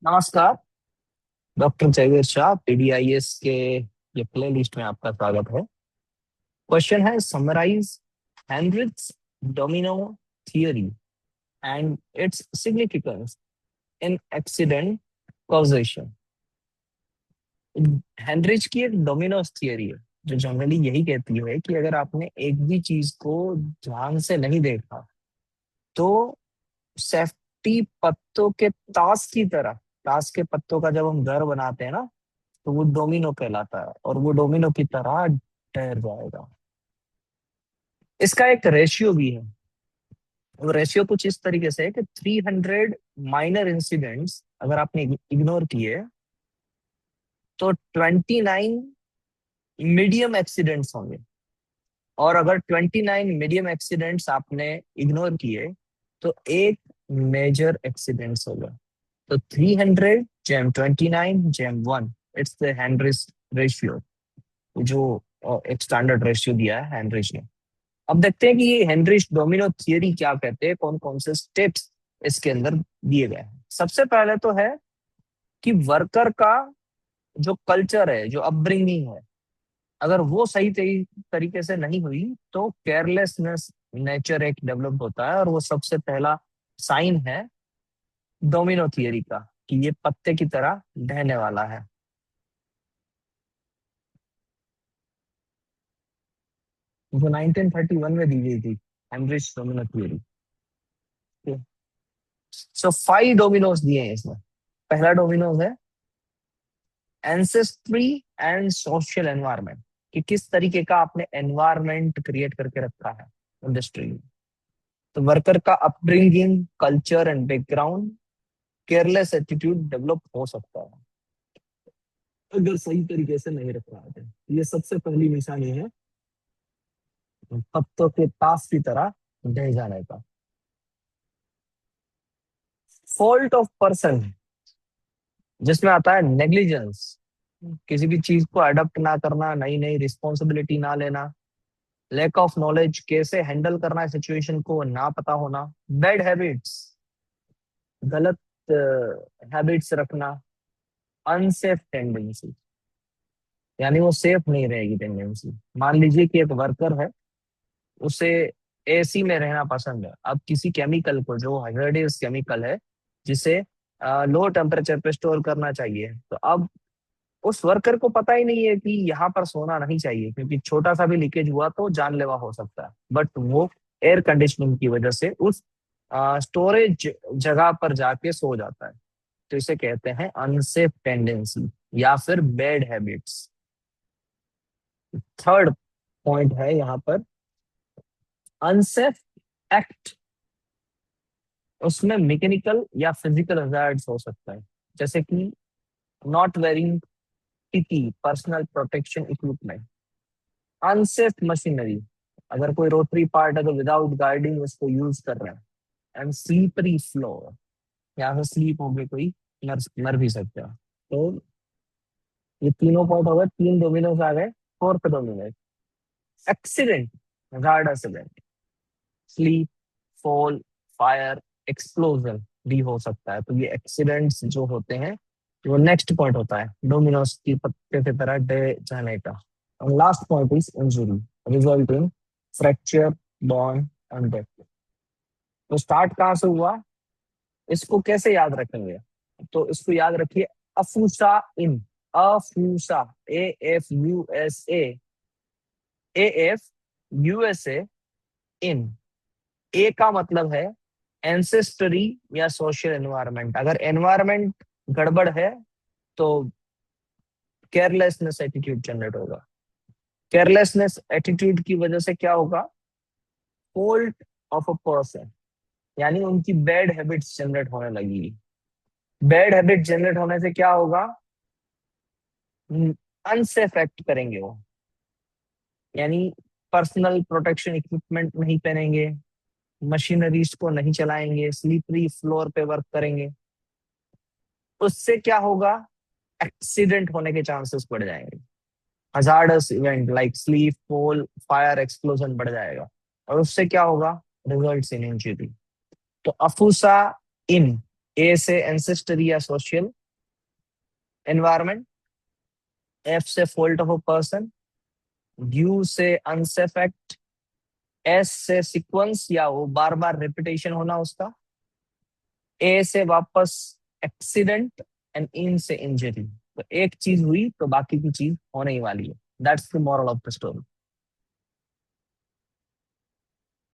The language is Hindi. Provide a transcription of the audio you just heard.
नमस्कार। डॉक्टर जयवीर शाह, पीडीआईएस के ये प्ले लिस्ट में आपका स्वागत है। क्वेश्चन है, summarise Heinrich domino theory and its significance in accident causation. Heinrich की एक डोमिनोज थियरी है जो जनरली यही कहती है कि अगर आपने एक भी चीज को ध्यान से नहीं देखा तो सेफ्टी पत्तों के ताश की तरह, ताश के पत्तों का जब हम घर बनाते हैं ना, तो वो डोमिनो कहलाता है और वो डोमिनो की तरह ठहर जाएगा। इसका एक रेशियो भी है। वो रेशियो कुछ इस तरीके से है कि 300 माइनर इंसिडेंट्स अगर आपने इग्नोर किए तो 29 मीडियम एक्सीडेंट्स होंगे, और अगर 29 मीडियम एक्सीडेंट्स आपने इग्नोर किए तो एक मेजर एक्सीडेंट्स होगा। तो 300 jam 29 jam 1, it's the Heinrich ratio, जो एक स्टैंडर्ड रेशियो दिया है हेनरिच ने। अब देखते हैं कि ये हेनरिच डोमिनो थियरी क्या कहते हैं, कौन कौन से स्टेप्स इसके अंदर दिए गए हैं। सबसे पहले तो है कि वर्कर का जो कल्चर है, जो अपब्रिंगिंग है, अगर वो सही तरीके से नहीं हुई तो केयरलेसनेस नेचर एक डेवलप होता है, और वो सबसे पहला साइन है डोमिनो थियरी का कि ये पत्ते की तरह ढहने वाला है। जो 1931 में दी गई थी हेनरिच डोमिनो थियरी। सो 5 डोमिनोज दिए हैं इसमें। पहला डोमिनोज है एंसेस्ट्री एंड सोशल एनवायरनमेंट, कि किस तरीके का आपने एनवायरनमेंट क्रिएट करके रखा है इंडस्ट्री में। तो वर्कर का upbringing, culture and background, careless attitude develop हो सकता है अगर सही तरीके से नहीं रखा है। ये सबसे पहली निशानी है पत्तों के ताश की तरह ढह जाने का। फॉल्ट ऑफ पर्सन, जिसमें आता है नेग्लिजेंस, किसी भी चीज को अडॉप्ट ना करना, नई नई रिस्पॉन्सिबिलिटी ना लेना, लैक ऑफ नॉलेज, कैसे हैंडल करना है सिचुएशन को ना पता होना, बैड हैबिट्स, गलत हैबिट्स रखना, अनसेफ टेंडेंसी, यानी वो सेफ नहीं रहेगी टेंडेंसी। मान लीजिए कि एक वर्कर है, उसे एसी में रहना पसंद है। अब किसी केमिकल को, जो hazardous केमिकल है, जिसे लो टेम्परेचर पे स्टोर करना चाहिए, तो अब उस वर्कर को पता ही नहीं है कि यहाँ पर सोना नहीं चाहिए, क्योंकि छोटा सा भी लीकेज हुआ तो जानलेवा हो सकता है। बट वो एयर कंडीशनिंग की वजह से उस स्टोरेज जगह पर जाके सो जाता है। तो इसे कहते हैं अनसेफ टेंडेंसी या फिर बैड हैबिट्स। थर्ड पॉइंट है यहाँ पर अनसेफ एक्ट। उसमें मैकेनिकल या फिजिकल हजार्ड्स हो सकता है, जैसे कि not wearing PP, personal protection equipment, unsafe machinery, अगर कोई रोटरी पार्ट है तो विदाउट गाइडिंग उसको यूज कर रहे हैं, एंड स्लीपरी फ्लोर, यहाँ से स्लीप हो गई कोई, मर मर भी सकता है। तो ये तीनों पॉइंट हो गए, 3 डोमिनोज आ गए। Fourth Domino's accident, hazardous event, sleep, fall, fire, explosion भी हो सकता है। तो ये एक्सीडेंट्स जो होते हैं, वो नेक्स्ट पॉइंट होता है डोमिनोज की पत्ते की तरह डे जाने का। और last point is injury result in fracture, bone and death. तो स्टार्ट कहाँ से हुआ, इसको कैसे याद रखेंगे? तो इसको याद रखिए, अफूसा इन, अफूसा, AFUSA, इन। ए का मतलब है एंसेस्टरी या सोशल एनवायरनमेंट। अगर एनवायरनमेंट गड़बड़ है तो केयरलेसनेस एटीट्यूड जनरेट होगा। केयरलेसनेस एटीट्यूड की वजह से क्या होगा, फॉल्ट ऑफ अ पर्सन, यानी उनकी बैड हैबिट्स जनरेट होने लगेगी। बैड हैबिट जनरेट होने से क्या होगा, अनसेफ एक्ट करेंगे वो, यानी पर्सनल प्रोटेक्शन इक्विपमेंट नहीं पहनेंगे, मशीनरीज को नहीं चलाएंगे, स्लीपरी फ्लोर पे वर्क करेंगे। उससे क्या होगा, एक्सीडेंट होने के चांसेस बढ़ जाएंगे। Hazardous event like sleep, fall, fire, explosion बढ़ जाएगा। और उससे क्या होगा, रिजल्ट्स इन इंजरी। तो अफूसा इन, ए से एंसेस्टर या सोशल एनवायरनमेंट, एफ से fault of a person, you से अनसेफ एक्ट, एस से सीक्वेंस या वो बार बार रिपीटेशन होना उसका, ए से वापस एक्सीडेंट, एंड इन से इंजरी। तो एक चीज हुई तो बाकी की चीज होने ही वाली है। That's the moral of the story.